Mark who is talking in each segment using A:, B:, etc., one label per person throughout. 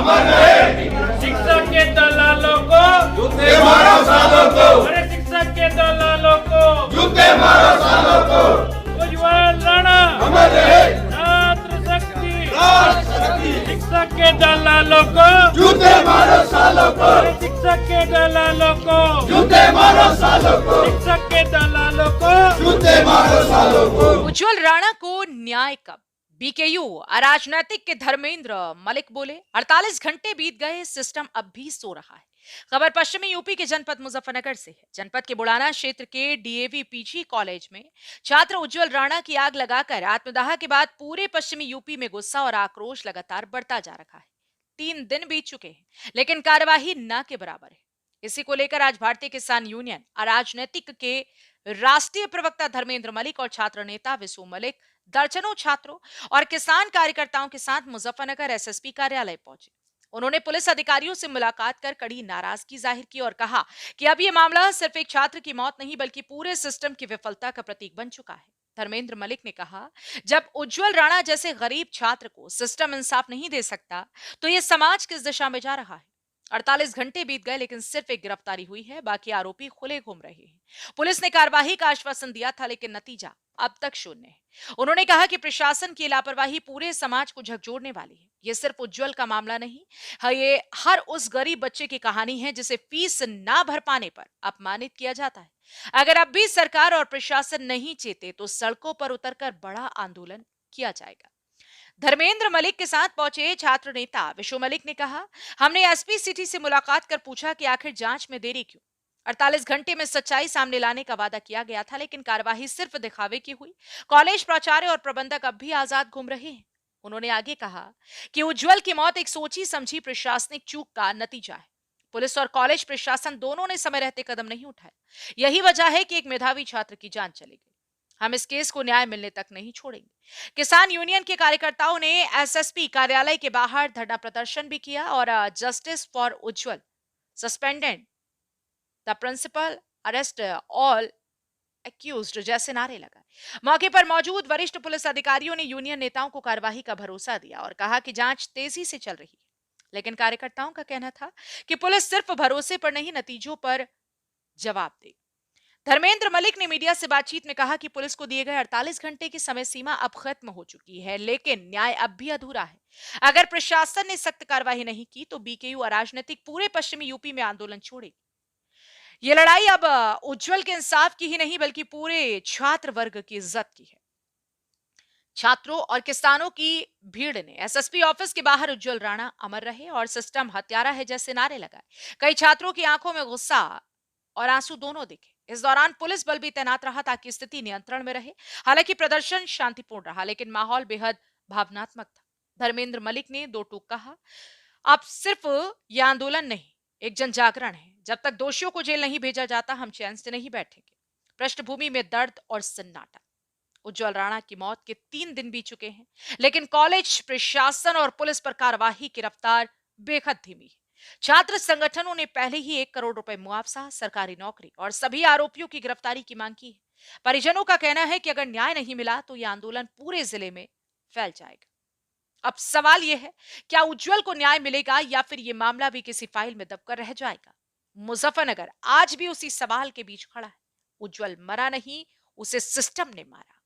A: अमर रहे।
B: शिक्षक के दलालों को
A: जूते मारो सालों को,
B: अरे शिक्षक के दलालों को
A: जूते मारो सालों को।
B: उज्ज्वल राणा
A: अमर रहे।
B: छात्र शक्ति,
A: राष्ट्र शक्ति।
B: शिक्षक के दलालों को
A: जूते मारो सालों को,
B: अरे शिक्षक के दलालों को
A: जूते मारो सालों को,
B: शिक्षक के दलालों को
A: जूते मारो सालों को।
C: उज्ज्वल राणा को न्याय कब? बीकेयू अराजनैतिक के धर्मेंद्र मलिक बोले 48 घंटे बीत गए, सिस्टम अब भी सो रहा है। खबर पश्चिमी यूपी के जनपद मुजफ्फरनगर से है। जनपद के बुढ़ाना क्षेत्र के डीएवी पीजी कॉलेज में छात्र उज्ज्वल राणा की आग लगाकर आत्मदाह के बाद पूरे पश्चिमी यूपी में गुस्सा और आक्रोश लगातार बढ़ता जा रहा है। 3 दिन बीत चुके हैं, लेकिन कार्यवाही न के बराबर है। इसी को लेकर आज भारतीय किसान यूनियन अराजनैतिक के राष्ट्रीय प्रवक्ता धर्मेंद्र मलिक और छात्र नेता विसु मलिक दर्जनों छात्रों और किसान कार्यकर्ताओं के साथ मुजफ्फरनगर एसएसपी कार्यालय पहुंचे। उन्होंने पुलिस अधिकारियों से मुलाकात कर कड़ी नाराजगी जाहिर की और कहा कि अब यह मामला सिर्फ एक छात्र की मौत नहीं बल्कि पूरे सिस्टम की विफलता का प्रतीक बन चुका है। धर्मेंद्र मलिक ने कहा, जब उज्ज्वल राणा जैसे गरीब छात्र को सिस्टम इंसाफ नहीं दे सकता तो यह समाज किस दिशा में जा रहा है। 48 घंटे बीत गए, लेकिन सिर्फ एक गिरफ्तारी हुई है, बाकी आरोपी खुले घूम रहे हैं। पुलिस ने कार्रवाई का आश्वासन दिया था, लेकिन नतीजा अब तक शून्य है। उन्होंने कहा कि प्रशासन की लापरवाही पूरे समाज को झकझोरने वाली है। ये सिर्फ उज्ज्वल का मामला नहीं है, ये हर उस गरीब बच्चे की कहानी है जिसे फीस ना भर पाने पर अपमानित किया जाता है। अगर अब भी सरकार और प्रशासन नहीं चेते तो सड़कों पर उतरकर बड़ा आंदोलन किया जाएगा। धर्मेंद्र मलिक के साथ पहुंचे छात्र नेता विशु मलिक ने कहा, हमने एसपी सिटी से मुलाकात कर पूछा कि आखिर जांच में देरी क्यों। 48 घंटे में सच्चाई सामने लाने का वादा किया गया था, लेकिन कार्यवाही सिर्फ दिखावे की हुई। कॉलेज प्राचार्य और प्रबंधक अब भी आजाद घूम रहे हैं। उन्होंने आगे कहा कि उज्ज्वल की मौत एक सोची समझी प्रशासनिक चूक का नतीजा है। पुलिस और कॉलेज प्रशासन दोनों ने समय रहते कदम नहीं उठाए। यही वजह है कि एक मेधावी छात्र की जान चली गई। हम इस केस को न्याय मिलने तक नहीं छोड़ेंगे। किसान यूनियन के कार्यकर्ताओं ने एसएसपी कार्यालय के बाहर धरना प्रदर्शन भी किया और justice for Ujjwal, suspended the principal, arrest all accused जैसे नारे लगाए। मौके पर मौजूद वरिष्ठ पुलिस अधिकारियों ने यूनियन नेताओं को कार्रवाई का भरोसा दिया और कहा कि जांच तेजी से चल रही है। लेकिन कार्यकर्ताओं का कहना था कि पुलिस सिर्फ भरोसे पर नहीं, नतीजों पर जवाब देगी। धर्मेंद्र मलिक ने मीडिया से बातचीत में कहा कि पुलिस को दिए गए 48 घंटे की समय सीमा अब खत्म हो चुकी है, लेकिन न्याय अब भी अधूरा है। अगर प्रशासन ने सख्त कार्रवाई नहीं की तो बीकेयू अराजनैतिक पूरे पश्चिमी यूपी में आंदोलन छोड़ेगी। ये लड़ाई अब उज्ज्वल के इंसाफ की ही नहीं बल्कि पूरे छात्र वर्ग की इज्जत की है। छात्रों और किसानों की भीड़ ने एसएसपी ऑफिस के बाहर उज्ज्वल राणा अमर रहे और सिस्टम हत्यारा है जैसे नारे लगाए। कई छात्रों की आंखों में गुस्सा और आंसू दोनों दिखे। इस दौरान पुलिस बल भी तैनात रहा ताकि स्थिति नियंत्रण में रहे। हालांकि प्रदर्शन शांतिपूर्ण रहा, लेकिन माहौल बेहद भावनात्मक था। धर्मेंद्र मलिक ने दो टूक कहा, अब सिर्फ यह आंदोलन नहीं, एक जन जागरण है। जब तक दोषियों को जेल नहीं भेजा जाता हम चैन से नहीं बैठेंगे। पृष्ठभूमि में दर्द और सन्नाटा। उज्ज्वल राणा की मौत के 3 दिन बीत चुके हैं, लेकिन कॉलेज प्रशासन और पुलिस पर कार्यवाही की रफ्तार बेहद धीमी है। छात्र संगठनों ने पहले ही 1 करोड़ रुपए मुआवजा, सरकारी नौकरी और सभी आरोपियों की गिरफ्तारी की मांग की है। परिजनों का कहना है कि अगर न्याय नहीं मिला तो यह आंदोलन पूरे जिले में फैल जाएगा। अब सवाल यह है, क्या उज्ज्वल को न्याय मिलेगा या फिर यह मामला भी किसी फाइल में दबकर रह जाएगा? मुजफ्फरनगर आज भी उसी सवाल के बीच खड़ा है। उज्ज्वल मरा नहीं, उसे सिस्टम ने मारा।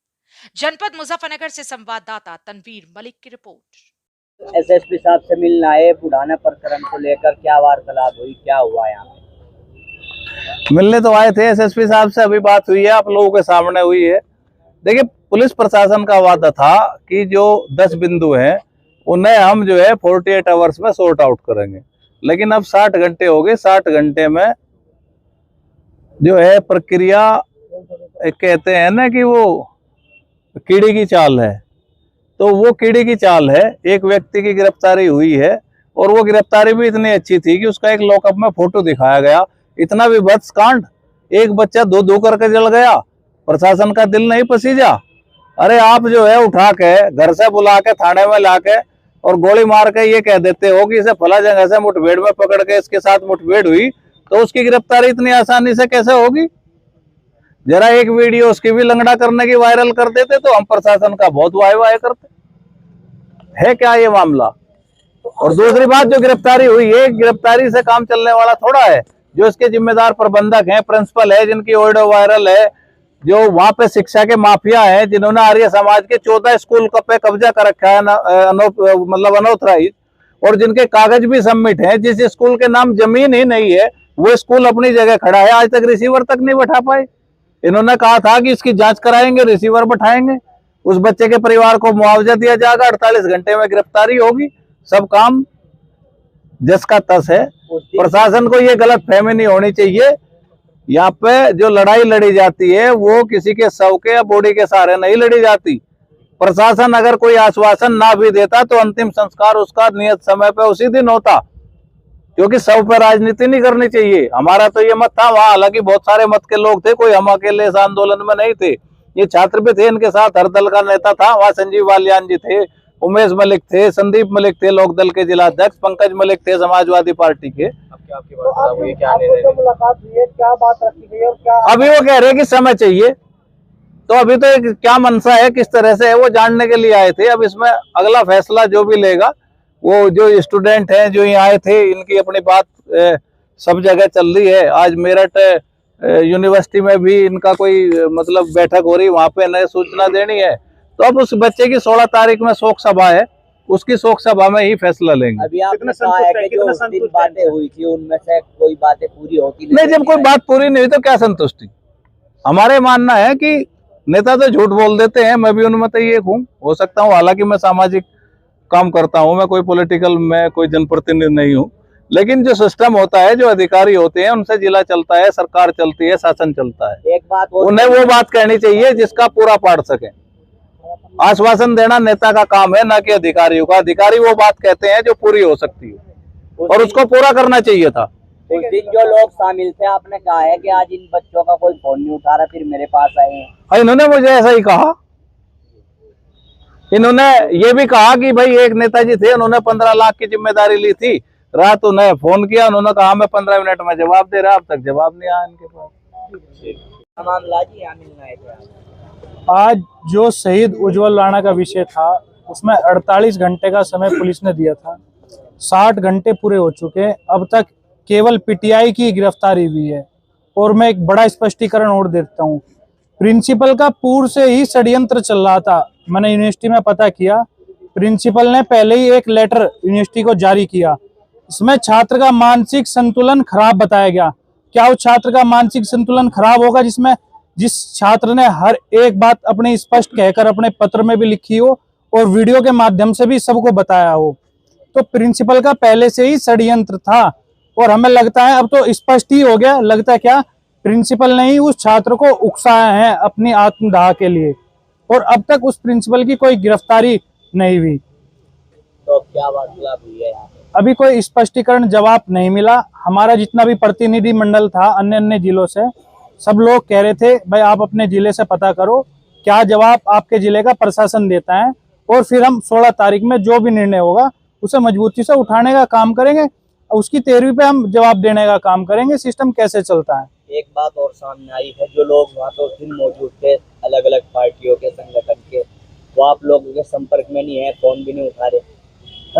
C: जनपद मुजफ्फरनगर से संवाददाता तनवीर मलिक की रिपोर्ट।
D: एसएसपी साहब से मिलना है बुढ़ाना प्रकरण को लेकर, क्या वार्तालाप हुई, क्या हुआ यहाँ पे?
E: मिलने तो आए थे एसएसपी साहब से, अभी बात हुई है, आप लोगों के सामने हुई है। देखिए, पुलिस प्रशासन का वादा था कि जो 10 बिंदु हैं उन्हें हम जो है 48 आवर्स में सॉर्ट आउट करेंगे, लेकिन अब 60 घंटे हो गए। 60 घंटे में जो है प्रक्रिया, कहते हैं ना कि वो कीड़ी की चाल है, तो वो कीड़ी की चाल है। एक व्यक्ति की गिरफ्तारी हुई है और वो गिरफ्तारी भी इतनी अच्छी थी कि उसका एक लॉकअप में फोटो दिखाया गया। इतना विभत्स कांड, एक बच्चा दो करके जल गया, प्रशासन का दिल नहीं पसीजा। अरे आप जो है उठा के घर से बुला के थाने में ला के और गोली मार के ये कह देते हो कि इसे फला जगह से मुठभेड़ में पकड़ के इसके साथ मुठभेड़ हुई, तो उसकी गिरफ्तारी इतनी आसानी से कैसे होगी? जरा एक वीडियो उसकी भी लंगड़ा करने की वायरल कर देते तो हम प्रशासन का बहुत वाह वाह करते। है क्या ये मामला? और दूसरी बात, जो गिरफ्तारी हुई है, गिरफ्तारी से काम चलने वाला थोड़ा है। जो इसके जिम्मेदार प्रबंधक हैं, प्रिंसिपल है, जिनकी ऑडियो वायरल है, जो वहां पे शिक्षा के माफिया हैं, जिन्होंने आर्य समाज के 14 स्कूल पे कब्जा कर रखा है, मतलब अनऑथराइज, और जिनके कागज भी सबमिट हैं, जिस स्कूल के नाम जमीन ही नहीं है, वो स्कूल अपनी जगह खड़ा है, आज तक रिसीवर तक नहीं बैठा पाए। इन्होंने कहा था कि इसकी जांच कराएंगे, रिसीवर बैठाएंगे, उस बच्चे के परिवार को मुआवजा दिया जाएगा, 48 घंटे में गिरफ्तारी होगी, सब काम जस का तस है। प्रशासन को ये गलत फहमी नहीं होनी चाहिए। यहाँ पे जो लड़ाई लड़ी जाती है वो किसी के शव के या बॉडी के सहारे नहीं लड़ी जाती। प्रशासन अगर कोई आश्वासन ना भी देता तो अंतिम संस्कार उसका नियत समय पे उसी दिन होता, क्योंकि शव पे राजनीति नहीं करनी चाहिए। हमारा तो ये मत था वहाँ, हालांकि बहुत सारे मत के लोग थे, कोई हम अकेले इस आंदोलन में नहीं थे। ये छात्र भी थे, इनके साथ हर दल का नेता था। वहाँ संजीव बालियान जी थे, उमेश मलिक थे, संदीप मलिक थे लोक दल के जिला अध्यक्ष, पंकज मलिक थे समाजवादी पार्टी के।
D: मुलाकात हुई है, क्या बात रखी गई और क्या
E: अभी वो कह रहे हैं कि समय चाहिए, तो अभी तो एक क्या मनसा है, किस तरह से है, वो जानने के लिए आए थे। अब इसमें अगला फैसला जो भी लेगा, वो जो स्टूडेंट हैं जो यहाँ आए थे, इनकी अपनी बात सब जगह चल रही है। आज मेरठ यूनिवर्सिटी में भी इनका कोई मतलब बैठक हो रही, वहां पे नए सूचना देनी है। तो अब उस बच्चे की 16 तारीख में शोक सभा है, उसकी शोक सभा में ही फैसला लेंगे।
D: अभी आपने कहा है कि जो उस दिन बातें हुई थी उनमें से कोई बातें पूरी होती
E: नहीं, जब कोई बात पूरी नहीं हुई तो क्या संतुष्टि। हमारे मानना है कि नेता तो झूठ बोल देते हैं, मैं भी उनमें तो ये हूँ, हो सकता हूँ, हालांकि मैं सामाजिक काम करता हूँ, मैं कोई पॉलिटिकल में कोई जनप्रतिनिधि नहीं हूँ, लेकिन जो सिस्टम होता है, जो अधिकारी होते हैं, उनसे जिला चलता है, सरकार चलती है, शासन चलता है।
D: एक बात
E: उन्हें वो बात कहनी चाहिए जिसका पूरा पाड़ सके। आश्वासन देना नेता का काम है, ना कि अधिकारियों का। अधिकारी वो बात कहते हैं जो पूरी हो सकती है, और उसको पूरा करना चाहिए था।
D: उस दिन जो लोग शामिल थे, आपने कहा है कि आज इन बच्चों का कोई फोन नहीं उठा रहा, फिर मेरे पास आए हैं।
E: इन्होंने मुझे ऐसा ही कहा। इन्होंने ये भी कहा कि भाई एक नेताजी थे, उन्होंने 15 लाख की जिम्मेदारी ली थी, रात उन्हें फोन किया, उन्होंने कहा मैं 15 मिनट में जवाब दे रहा, अब तक जवाब नहीं आया इनके पास।
D: मामला जी यहाँ मिलना है।
F: आज जो शहीद उज्जवल राणा का विषय था, उसमें 48 घंटे का समय पुलिस ने दिया था, 60 घंटे पूरे हो चुके हैं, अब तक केवल पीटीआई की गिरफ्तारी हुई है। और मैं एक बड़ा स्पष्टीकरण और देता हूँ, प्रिंसिपल का पूर्व से ही षड्यंत्र चल रहा था। मैंने यूनिवर्सिटी में पता किया, प्रिंसिपल ने पहले ही एक लेटर यूनिवर्सिटी को जारी किया, इसमें छात्र का मानसिक संतुलन खराब बताया गया। क्या उस छात्र का मानसिक संतुलन खराब होगा जिस छात्र ने हर एक बात अपनी स्पष्ट कहकर अपने पत्र में भी लिखी हो और वीडियो के माध्यम से भी सबको बताया हो? तो प्रिंसिपल का पहले से ही षड्यंत्र था, और हमें लगता है अब तो स्पष्ट ही हो गया। लगता है क्या प्रिंसिपल ने ही उस छात्र को उकसाया है अपनी आत्मदाह के लिए, और अब तक उस प्रिंसिपल की कोई गिरफ्तारी नहीं हुई।
D: तो क्या वार्तालाप हुई है यहाँ पे?
F: अभी कोई स्पष्टीकरण जवाब नहीं मिला। हमारा जितना भी प्रतिनिधि मंडल था अन्य जिलों से, सब लोग कह रहे थे भाई आप अपने जिले से पता करो क्या जवाब आपके जिले का प्रशासन देता है, और फिर हम 16 तारीख में जो भी निर्णय होगा उसे मजबूती से उठाने का काम करेंगे, उसकी 13वीं पे हम जवाब देने का काम करेंगे, सिस्टम कैसे चलता है।
D: एक बात और सामने आई है, जो लोग वहाँ पे उस दिन मौजूद थे अलग अलग पार्टियों के संगठन के, वो आप लोगों के संपर्क में नहीं है, फोन भी नहीं उठा रहे।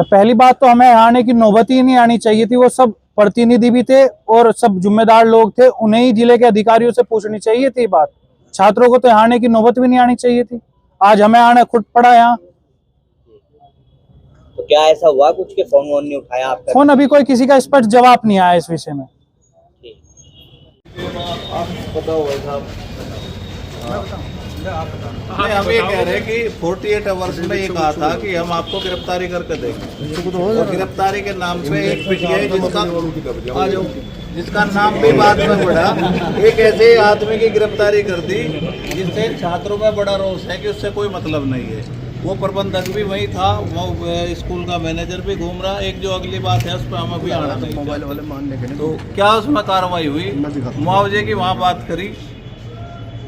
F: पहली बात तो हमें आने की नौबत ही नहीं आनी चाहिए थी। वो सब प्रतिनिधि भी थे और सब जिम्मेदार लोग थे, उन्हें ही जिले के अधिकारियों से पूछनी चाहिए थी बात। छात्रों को तो आने की नौबत भी नहीं आनी चाहिए थी, आज हमें आना खुद पड़ा यहाँ।
D: तो क्या ऐसा हुआ कुछ के फोन वोन नहीं उठाया आपका?
F: फोन अभी कोई किसी का स्पष्ट जवाब नहीं आया इस विषय में।
E: हम ये कह रहे हैं कि 48 आवर्स में ये कहा था कि हम आपको गिरफ्तारी करके देंगे, और गिरफ्तारी के नाम पे एक पीटीआई जिसका नाम भी बाद में बढ़ा, एक ऐसे आदमी की गिरफ्तारी कर दी जिससे छात्रों में बड़ा रोष है कि उससे कोई मतलब नहीं है। वो प्रबंधक भी वही था, वो स्कूल का मैनेजर भी घूम रहा। एक जो अगली बात है उस पर हम अभी आना नहीं, मोबाइल वाले मानने के, तो क्या उसमें कार्रवाई हुई? मुआवजे की वहाँ बात करी,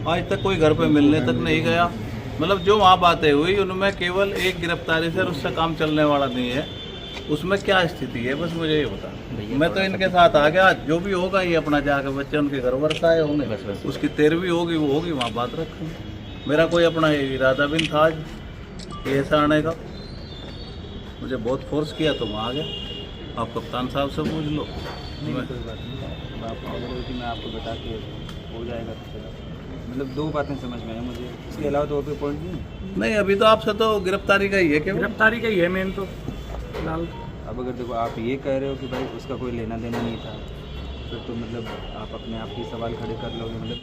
E: आज तक कोई घर पे मिलने तक नहीं गया। मतलब जो वहाँ बातें हुई उनमें केवल एक गिरफ्तारी से उससे काम चलने वाला नहीं है। उसमें क्या स्थिति है बस मुझे ये बता। मैं तो इनके साथ आ गया, जो भी होगा ये अपना जाकर बच्चे उनके घर बरसाए होंगे, उसकी 13वीं होगी वो होगी, वहाँ बात रखेंगे। मेरा कोई अपना इरादा भी नहीं था आज ऐसा आने का। मुझे बहुत फोर्स किया तो मैं आ गया। आप कप्तान साहब से पूछ लो।
G: नहीं कोई बात नहीं, आप बोलो कि मैं आपको बता के हो जाएगा तो चलो। मतलब दो बातें समझ में आई मुझे, इसके अलावा तो और कोई पॉइंट नहीं।
E: नहीं, अभी तो आपसे तो गिरफ्तारी का ही है। केवल
F: गिरफ्तारी का ही है मेन तो फिलहाल।
G: अब अगर देखो आप ये कह रहे हो कि भाई उसका कोई लेना देना नहीं था, फिर तो मतलब आप अपने आप ही सवाल खड़े कर लोगे। मतलब